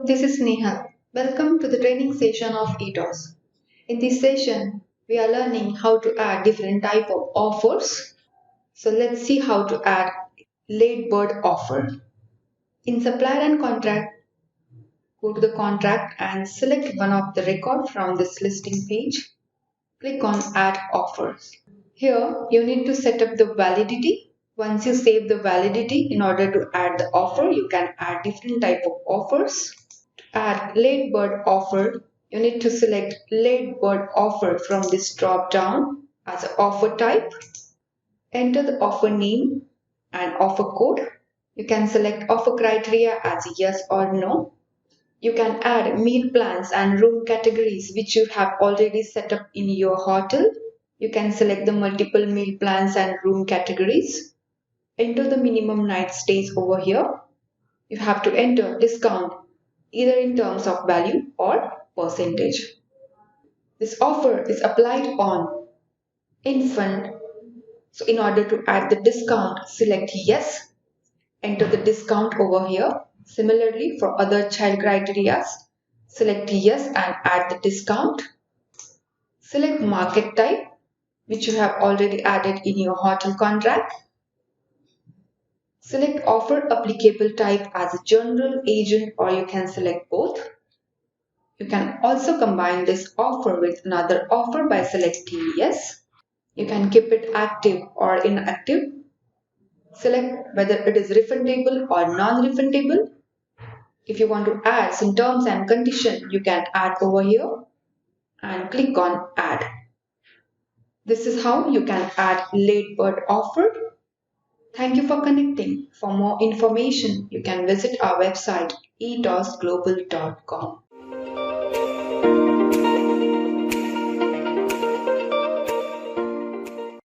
this is Neha. Welcome to the training session of ETOS. In this session, we are learning how to add different type of offers. So let's see how to add late bird offer. In supplier and contract, go to the contract and select one of the record from this listing page. Click on add offers. Here you need to set up the validity. Once you save the validity, in order to add the offer, you can add different type of offers. Add late bird offer, you need to select late bird offer from this drop down as an offer type. Enter the offer name and offer code. You can select offer criteria as yes or no. You can add meal plans and room categories which you have already set up in your hotel. You can select the multiple meal plans and room categories. Enter the minimum night stays over here. You have to enter discount either in terms of value or percentage. This offer is applied on infant. So in order to add the discount, select yes. Enter the discount over here. Similarly, for other child criteria, select yes and add the discount. Select market type, which you have already added in your hotel contract. Select offer applicable type as a general agent, or you can select both. You can also combine this offer with another offer by selecting yes. You can keep it active or inactive. Select whether it is refundable or non-refundable. If you want to add some terms and conditions, you can add over here and click on add. This is how you can add late bird offer. Thank you for connecting. For more information, you can visit our website etosglobal.com.